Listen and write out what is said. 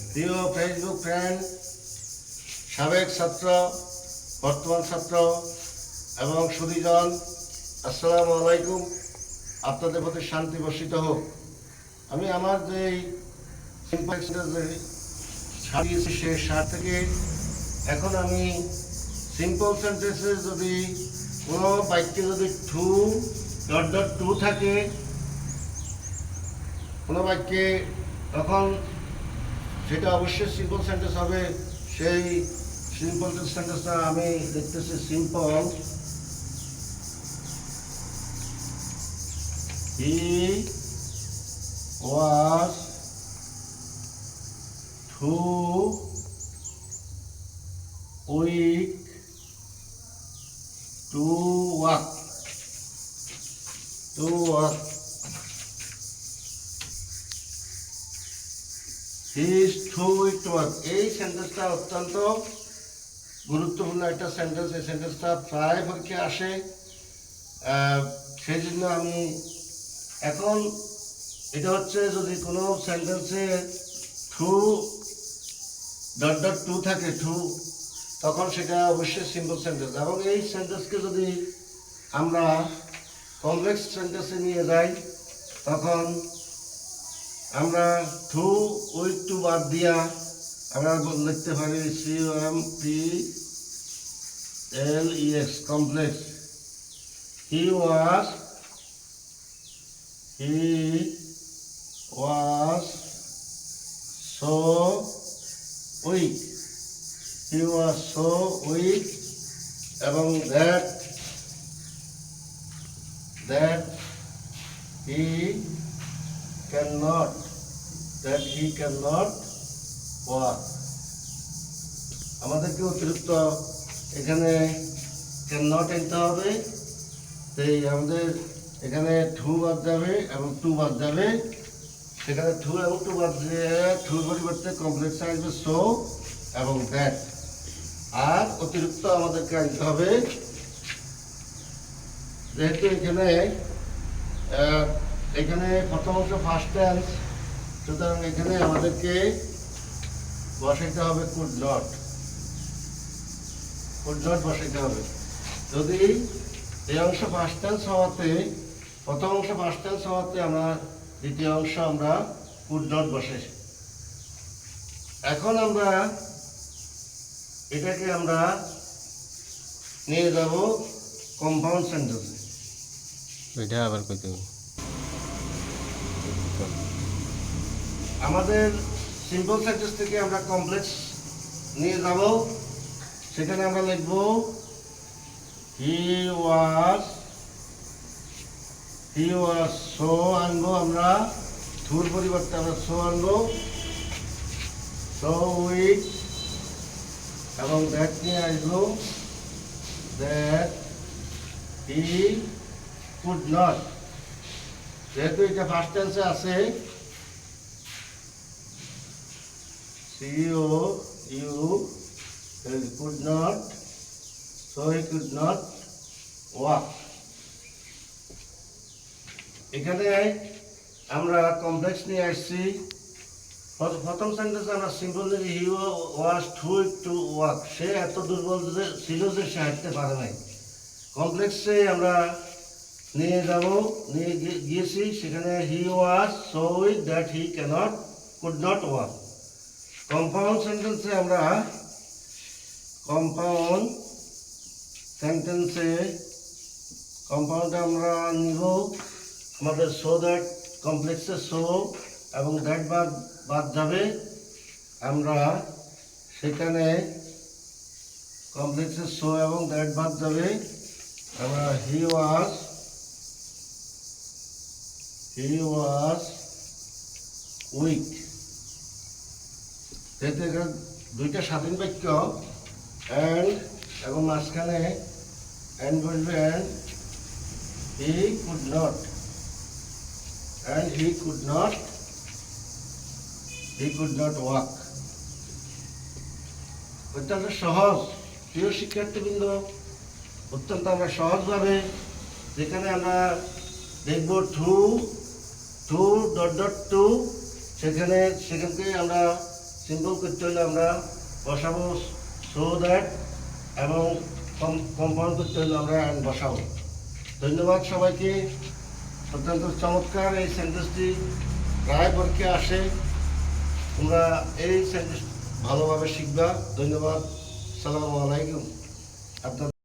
প্রিয় Facebook friend, সাবেক ছাত্র, বর্তমান ছাত্র এবং সুধীজন, আসসালামু আলাইকুম। আপনাদের প্রতি শান্তি বর্ষিত হোক। আমি আমার যে সারিয়েছি সে সার থেকে এখন আমি সিম্পল সেন্টেন্সে যদি কোনো বাক্যে যদি টু থাকে কোনো বাক্যে, তখন সেটা অবশ্যই সিম্পল সেন্টেন্স হবে। সেই সিম্পল সেন্টেন্সটা আমি দেখতেছি simple. He was too weak to walk he is too weak to walk. এই সেন্টেন্সটা অত্যন্ত গুরুত্বপূর্ণ একটা সেন্টেন্স। এই সেন্টেন্সটা প্রায় পরীক্ষায় আসে। সেই জন্য আমি এখন এটা হচ্ছে যদি কোনো সেন্টেন্সে টু থাকে তখন সেটা অবশ্যই সিম্পল সেন্টেন্স। এবং এই সেন্টেন্সকে যদি আমরা কমপ্লেক্স সেন্টেন্সে নিয়ে যাই তখন আমরা টু উইক টু বাদ দিয়া আমরা লিখতে পারি COMPLEX complex. He was so week এবং দ্যাট হি cannot walk। আমাদেরকে অতিরিক্ত এখানে ক্যান নট আনতে হবে। তাই আমাদের এখানে টু বাদ যাবে এবং টু বাদ যাবে। সেখানে টু এবং টু বাদ দিয়ে টুর পরিবর্তে কমপ্লেক্স আসবে সো এবং দ্যাট। আর অতিরিক্ত আমাদেরকে আনতে হবে, যেহেতু এখানে প্রথম অংশ ফার্স্ট টেন্স, সুতরাং এখানে আমাদেরকে বসাইতে হবে কুড নট বসাইতে হবে। যদি এই অংশ ফার্স্ট টেন্স হওয়াতে, প্রথম অংশ ফার্স্ট টেন্স হওয়াতে আমরা দ্বিতীয় অংশ আমরা কুড নট বসাই। এখন আমরা এটাকে আমরা নিয়ে যাব কম্পাউন্ড সেন্টেন্সে। এটা আবার কইতে হবে। আমাদের সিম্পল সেন্টেন্স থেকে আমরা কমপ্লেক্স নিয়ে যাব। সেখানে আমরা লিখব হি ওয়াজ সো আনবো আমরা, টুর পরিবর্তে আমরা সো আনবো, সো উইক এবং দ্যাট নিয়ে আসবো, দ্যাট হি কুড নট। যেহেতু এটা ফার্স্ট টেন্সে আছে could not, so he could not walk। এখানে আমরা কমপ্লেক্স নিয়ে আসছি। প্রথম সেন্টেন্সে আমরা simple he was too weak to walk. সে এত দুর্বল ছিল যে সে হাঁটতে পারে নাই। কমপ্লেক্সে আমরা নিয়ে গিয়েছি। সেখানে he was so weak that he could not walk. Compound সেন্টেন্সে আমরা কম্পাউন্ডে আমরা নিব আমাদের সো দ্যাট, কমপ্লেক্সে সো এবং দ্যাট বাদ যাবে। আমরা সেখানে কমপ্লেক্সে সো এবং দ্যাট বাদ যাবে। আমরা হি ওয়াজ উইক। যেহেতু এখানে দুইটা স্বাধীন বাক্য এবং মাঝখানে অ্যান্ড বলবে হি কুড নট ওয়াক। অত্যন্ত সহজ প্রিয় শিক্ষার্থীবৃন্দ, অত্যন্ত আমরা সহজভাবে যেখানে আমরা দেখব টু সেখানকে আমরা সিম্পল করতে হলে আমরা বসাবো সো দ্যাট, এবং কম্পাউন্ড করতে হলে আমরা অ্যান্ড বসাবো। ধন্যবাদ সবাইকে। অত্যন্ত চমৎকার এই সেন্টেন্সটি প্রায় পরীক্ষায় আসে। তোমরা এই সেন্টেন্স ভালোভাবে শিখবা। ধন্যবাদ। সালামু আলাইকুম। আপনার